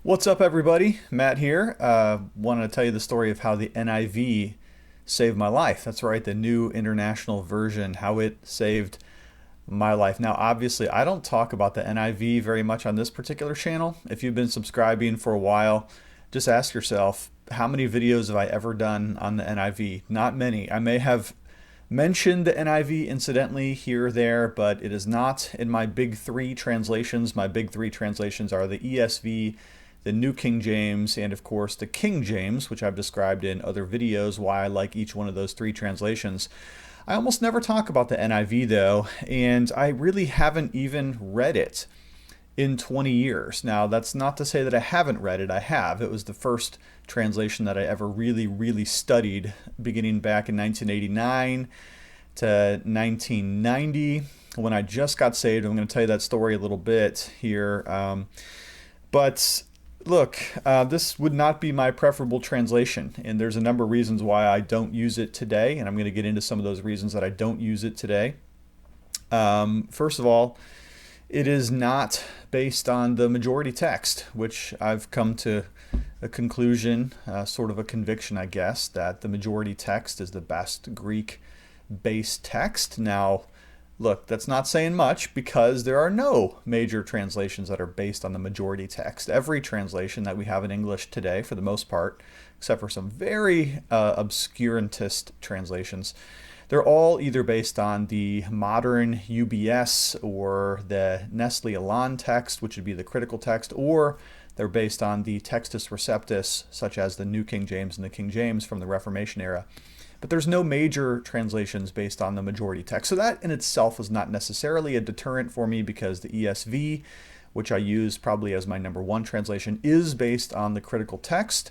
What's up, everybody? Matt here. Wanted to tell you the story of how the NIV saved my life. That's right, the New International Version, how it saved my life. Now, obviously, I don't talk about the NIV very much on this particular channel. If you've been subscribing for a while, just ask yourself, how many videos have I ever done on the NIV? Not many. I may have mentioned the NIV incidentally here or there, but it is not in my big three translations. My big three translations are the ESV, the New King James, and of course the King James, which I've described in other videos why I like each one of those three translations. I almost never talk about the NIV though, and I really haven't even read it in 20 years. Now, that's not to say that I haven't read it. I have. It was the first translation that I ever really studied, beginning back in 1989 to 1990 when I just got saved. I'm going to tell you that story a little bit here. But look, this would not be my preferable translation, and there's a number of reasons why I don't use it today, and I'm going to get into some of those reasons that I don't use it today. First of all, it is not based on the majority text, which I've come to a conclusion, sort of a conviction, I guess, that the majority text is the best Greek-based text. Now, look, that's not saying much because there are no major translations that are based on the majority text. Every translation that we have in English today, for the most part, except for some very obscurantist translations, they're all either based on the modern UBS or the Nestle Aland text, which would be the critical text, or they're based on the Textus Receptus, such as the New King James and the King James from the Reformation era. But there's no major translations based on the majority text. So that in itself is not necessarily a deterrent for me because the ESV, which I use probably as my number one translation, is based on the critical text,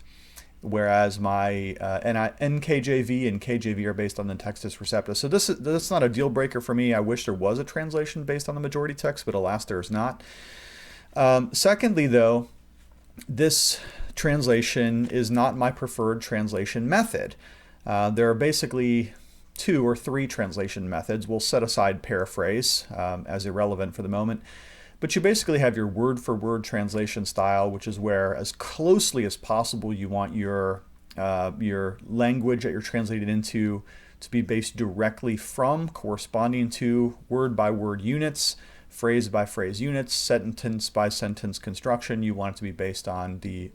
whereas my NKJV and KJV are based on the Textus Receptus. So that's not a deal breaker for me. I wish there was a translation based on the majority text, but alas, there is not. Secondly, though, this translation is not my preferred translation method. There are basically two or three translation methods. We'll set aside paraphrase as irrelevant for the moment. But you basically have your word-for-word translation style, which is where, as closely as possible, you want your language that you're translated into to be based directly from, corresponding to word-by-word units, phrase-by-phrase units, sentence-by-sentence construction. You want it to be based on the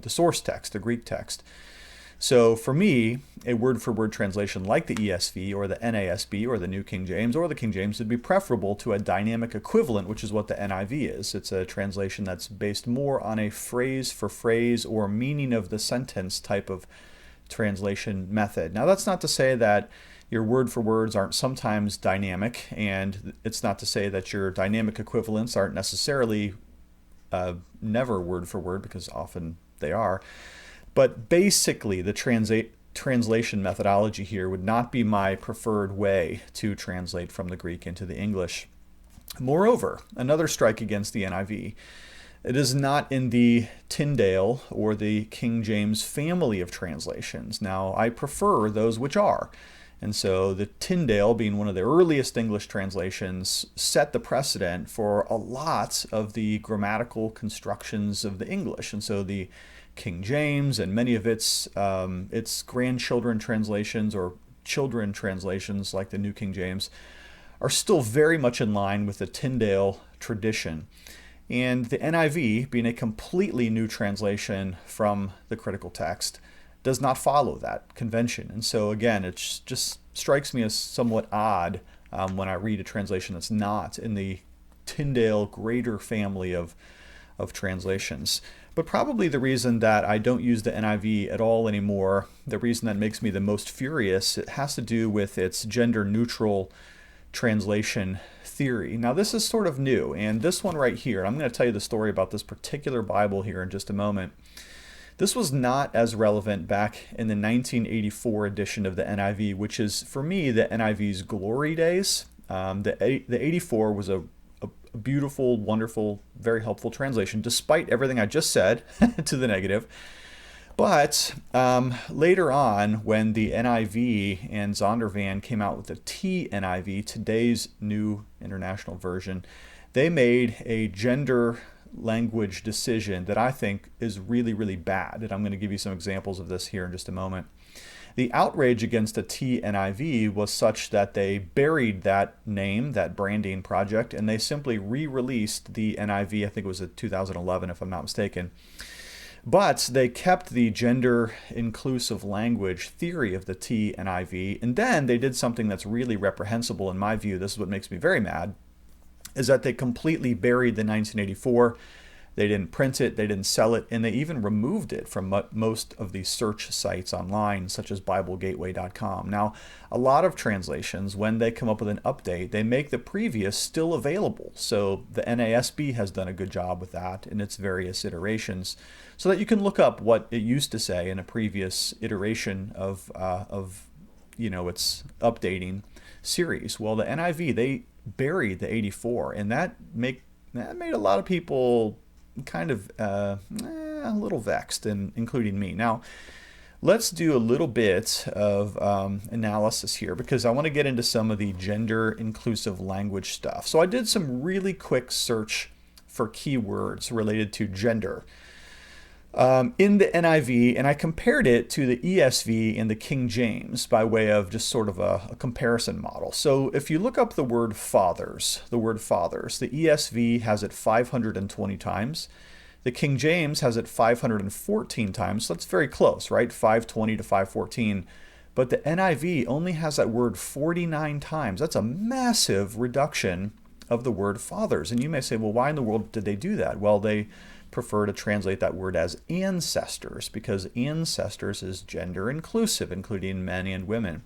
source text, the Greek text. So for me, a word-for-word translation like the ESV or the NASB or the New King James or the King James would be preferable to a dynamic equivalent, which is what the NIV is. It's a translation that's based more on a phrase-for-phrase or meaning of the sentence type of translation method. Now, that's not to say that your word-for-words aren't sometimes dynamic, and it's not to say that your dynamic equivalents aren't necessarily never word-for-word, because often they are. But basically, the translation methodology here would not be my preferred way to translate from the Greek into the English. Moreover, another strike against the NIV. It is not in the Tyndale or the King James family of translations. Now, I prefer those which are. And so the Tyndale, being one of the earliest English translations, set the precedent for a lot of the grammatical constructions of the English. And so the King James and many of its grandchildren translations or children translations like the New King James are still very much in line with the Tyndale tradition. And the NIV, being a completely new translation from the critical text, does not follow that convention. And so again, it just strikes me as somewhat odd when I read a translation that's not in the Tyndale greater family of translations. But probably the reason that I don't use the NIV at all anymore, the reason that makes me the most furious, it has to do with its gender-neutral translation theory. Now, this is sort of new, and this one right here, I'm going to tell you the story about this particular Bible here in just a moment. This was not as relevant back in the 1984 edition of the NIV, which is, for me, the NIV's glory days. The 84 was a beautiful, wonderful, very helpful translation, despite everything I just said to the negative. But later on, when the NIV and Zondervan came out with the TNIV, today's New International Version, they made a gender language decision that I think is really, really bad. And I'm going to give you some examples of this here in just a moment. The outrage against the TNIV was such that they buried that name, that branding project, and they simply re-released the NIV. I think it was in 2011, if I'm not mistaken. But they kept the gender inclusive language theory of the TNIV, and then they did something that's really reprehensible in my view. This is what makes me very mad, is that they completely buried the 1984. They didn't print it, they didn't sell it, and they even removed it from most of the search sites online, such as BibleGateway.com. Now, a lot of translations, when they come up with an update, they make the previous still available. So the NASB has done a good job with that in its various iterations, so that you can look up what it used to say in a previous iteration of its updating series. Well, the NIV, they buried the 84, and that made a lot of people kind of a little vexed, and including me. Now, let's do a little bit of analysis here, because I want to get into some of the gender inclusive language stuff. So I did some really quick search for keywords related to gender in the NIV, and I compared it to the ESV and the King James by way of just sort of a comparison model. So if you look up the word fathers, the ESV has it 520 times. The King James has it 514 times. So that's very close, right? 520 to 514. But the NIV only has that word 49 times. That's a massive reduction of the word fathers. And you may say, well, why in the world did they do that? Well, they prefer to translate that word as ancestors, because ancestors is gender inclusive, including men and women.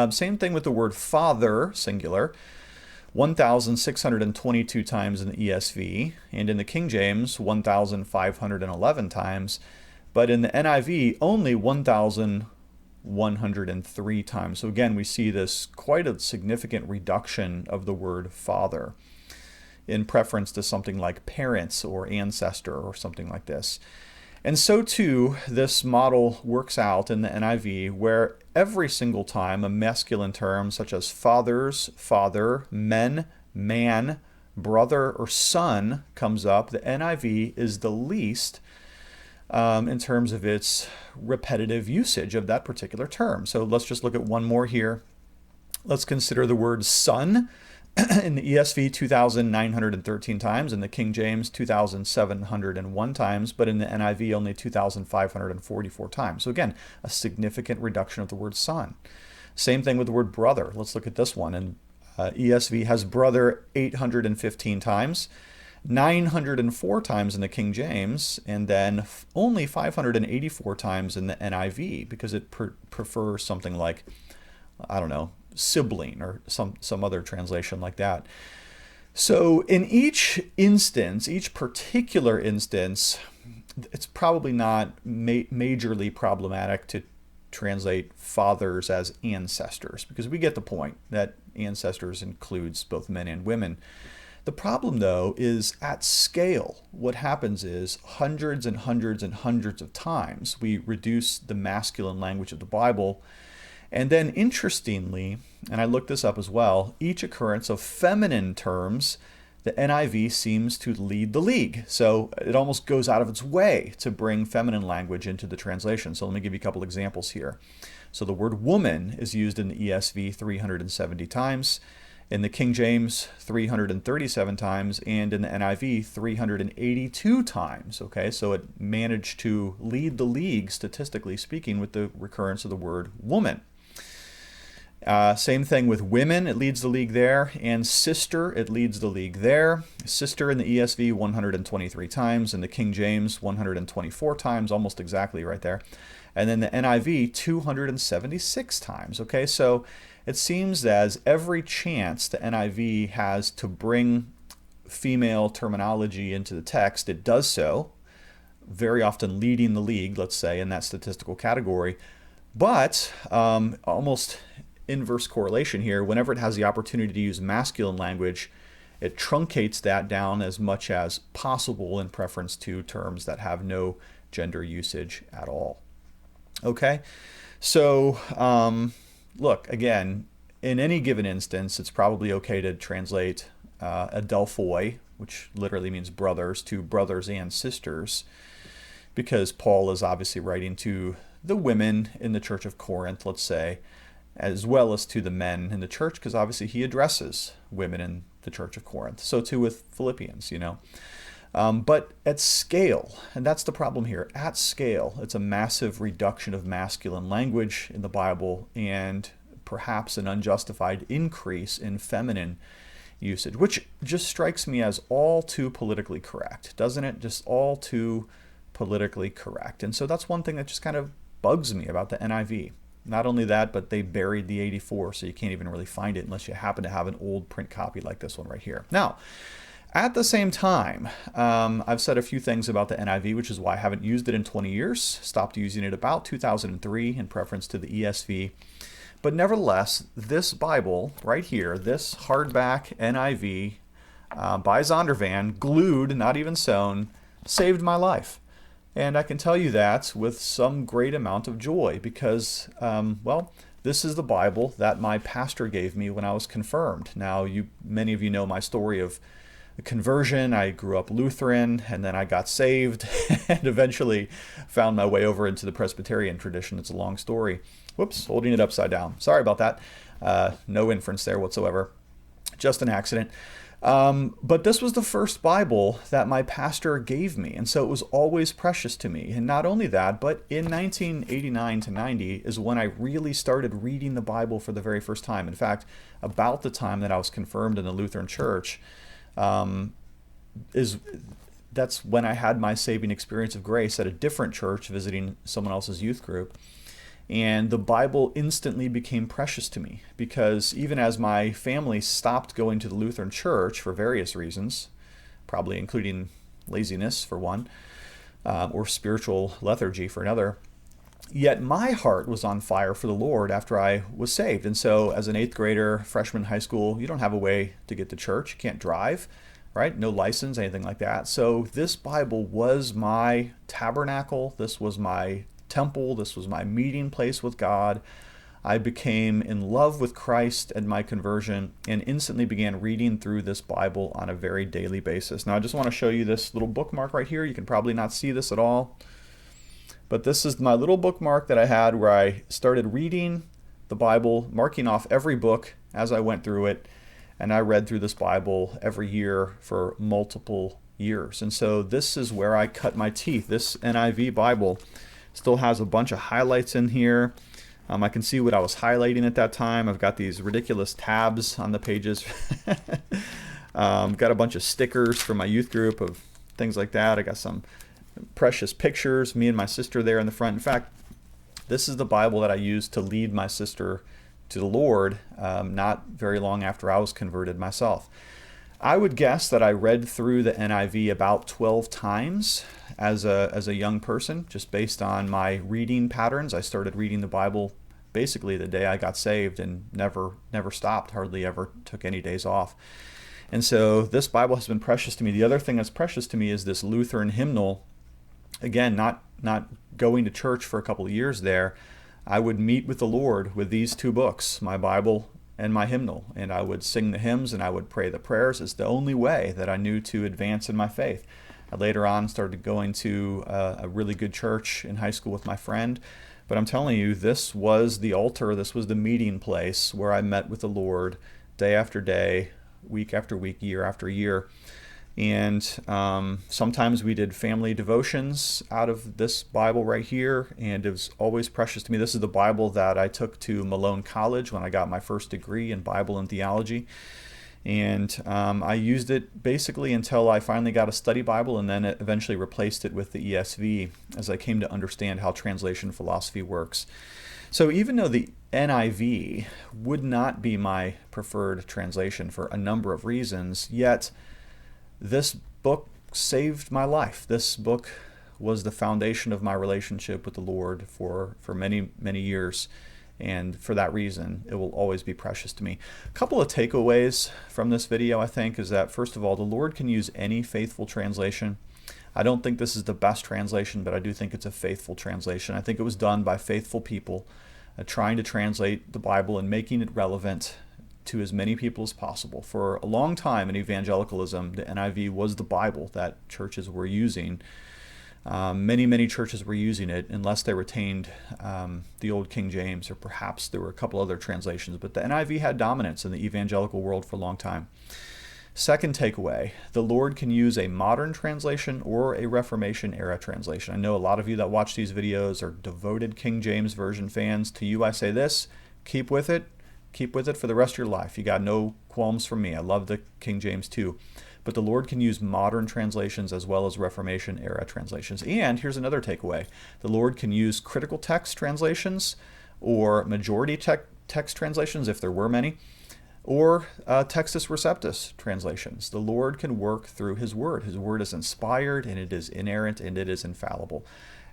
Same thing with the word father, singular, 1,622 times in the ESV, and in the King James, 1,511 times, but in the NIV, only 1,103 times. So again, we see this quite a significant reduction of the word father, in preference to something like parents or ancestor or something like this. And so too, this model works out in the NIV, where every single time a masculine term such as fathers, father, men, man, brother, or son comes up, the NIV is the least in terms of its repetitive usage of that particular term. So let's just look at one more here. Let's consider the word son. In the ESV, 2,913 times, in the King James, 2,701 times, but in the NIV, only 2,544 times. So again, a significant reduction of the word son. Same thing with the word brother. Let's look at this one. And ESV has brother 815 times, 904 times in the King James, and then only 584 times in the NIV, because it prefers something like, I don't know, sibling or some other translation like that. So in each instance, each particular instance, it's probably not majorly problematic to translate fathers as ancestors, because we get the point that ancestors includes both men and women. The problem, though, is at scale. What happens is hundreds and hundreds and hundreds of times we reduce the masculine language of the Bible. And then interestingly, and I looked this up as well, each occurrence of feminine terms, the NIV seems to lead the league. So it almost goes out of its way to bring feminine language into the translation. So let me give you a couple examples here. So the word woman is used in the ESV 370 times, in the King James 337 times, and in the NIV 382 times. Okay, so it managed to lead the league, statistically speaking, with the recurrence of the word woman. Same thing with women, it leads the league there, and sister, it leads the league there. Sister in the ESV 123 times, in the King James 124 times, almost exactly right there. And then the NIV 276 times. Okay, so it seems as every chance the NIV has to bring female terminology into the text, it does so, very often leading the league, let's say, in that statistical category. But almost inverse correlation here, whenever it has the opportunity to use masculine language, it truncates that down as much as possible in preference to terms that have no gender usage at all. Okay, so look, again, in any given instance, it's probably okay to translate adelphoi, which literally means brothers, to brothers and sisters, because Paul is obviously writing to the women in the church of Corinth, let's say, as well as to the men in the church, because obviously he addresses women in the church of Corinth. So too with Philippians, but at scale, and that's the problem here, at scale, it's a massive reduction of masculine language in the Bible and perhaps an unjustified increase in feminine usage, which just strikes me as all too politically correct, doesn't it? Just all too politically correct. And so that's one thing that just kind of bugs me about the NIV. Not only that, but they buried the 84, so you can't even really find it unless you happen to have an old print copy like this one right here. Now, at the same time, I've said a few things about the NIV, which is why I haven't used it in 20 years. Stopped using it about 2003 in preference to the ESV. But nevertheless, this Bible right here, this hardback NIV by Zondervan, glued, not even sewn, saved my life. And I can tell you that with some great amount of joy because, well, this is the Bible that my pastor gave me when I was confirmed. Now, many of you know my story of conversion. I grew up Lutheran, and then I got saved and eventually found my way over into the Presbyterian tradition. It's a long story. Whoops, holding it upside down. Sorry about that. No inference there whatsoever. Just an accident. But this was the first Bible that my pastor gave me, and so it was always precious to me. And not only that, but in 1989 to 90 is when I really started reading the Bible for the very first time. In fact, about the time that I was confirmed in the Lutheran Church, that's when I had my saving experience of grace at a different church visiting someone else's youth group. And the Bible instantly became precious to me because even as my family stopped going to the Lutheran Church for various reasons, probably including laziness for one, or spiritual lethargy for another, yet my heart was on fire for the Lord after I was saved. And so as an 8th grader, freshman in high school, you don't have a way to get to church. You can't drive, right? No license, anything like that. So this Bible was my tabernacle. This was my temple. This was my meeting place with God. I became in love with Christ at my conversion and instantly began reading through this Bible on a very daily basis. Now I just want to show you this little bookmark right here. You can probably not see this at all, but this is my little bookmark that I had where I started reading the Bible, marking off every book as I went through it, and I read through this Bible every year for multiple years. And so this is where I cut my teeth. This NIV Bible still has a bunch of highlights in here. I can see what I was highlighting at that time. I've got these ridiculous tabs on the pages. Got a bunch of stickers from my youth group of things like that. I got some precious pictures, me and my sister there in the front. In fact, this is the Bible that I used to lead my sister to the Lord not very long after I was converted myself. I would guess that I read through the NIV about 12 times as a young person, just based on my reading patterns. I started reading the Bible basically the day I got saved and never stopped, hardly ever took any days off. And so this Bible has been precious to me. The other thing that's precious to me is this Lutheran hymnal. Again, not going to church for a couple of years there, I would meet with the Lord with these two books, my Bible and my hymnal, and I would sing the hymns and I would pray the prayers. It's the only way that I knew to advance in my faith. I later on started going to a really good church in high school with my friend, but I'm telling you, this was the altar, this was the meeting place where I met with the Lord day after day, week after week, year after year. And sometimes we did family devotions out of this Bible right here, and it was always precious to me. This is the Bible that I took to Malone College when I got my first degree in Bible and theology. And I used it basically until I finally got a study Bible, and then eventually replaced it with the ESV as I came to understand how translation philosophy works. So even though the NIV would not be my preferred translation for a number of reasons, yet this book saved my life. This book was the foundation of my relationship with the Lord for many, many years. And for that reason, it will always be precious to me. A couple of takeaways from this video, I think, is that, first of all, the Lord can use any faithful translation. I don't think this is the best translation, but I do think it's a faithful translation. I think it was done by faithful people trying to translate the Bible and making it relevant to as many people as possible. For a long time in evangelicalism, the NIV was the Bible that churches were using. Many churches were using it unless they retained the old King James, or perhaps there were a couple other translations, but the NIV had dominance in the evangelical world for a long time. Second takeaway, the Lord can use a modern translation or a Reformation era translation. I know a lot of you that watch these videos are devoted King James Version fans. To you I say this, keep with it. Keep with it for the rest of your life. You got no qualms from me. I love the King James too. But the Lord can use modern translations as well as Reformation era translations. And here's another takeaway. The Lord can use critical text translations or majority text translations, if there were many, or Textus Receptus translations. The Lord can work through His Word. His Word is inspired, and it is inerrant, and it is infallible.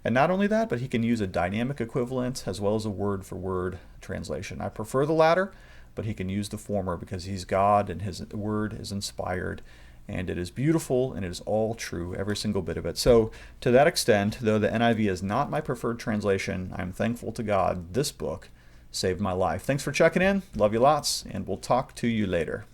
And not only that, but He can use a dynamic equivalent as well as a word-for-word translation. I prefer the latter, but He can use the former because He's God, and His Word is inspired, and it is beautiful, and it is all true, every single bit of it. So to that extent, though the NIV is not my preferred translation, I'm thankful to God this book saved my life. Thanks for checking in. Love you lots, and we'll talk to you later.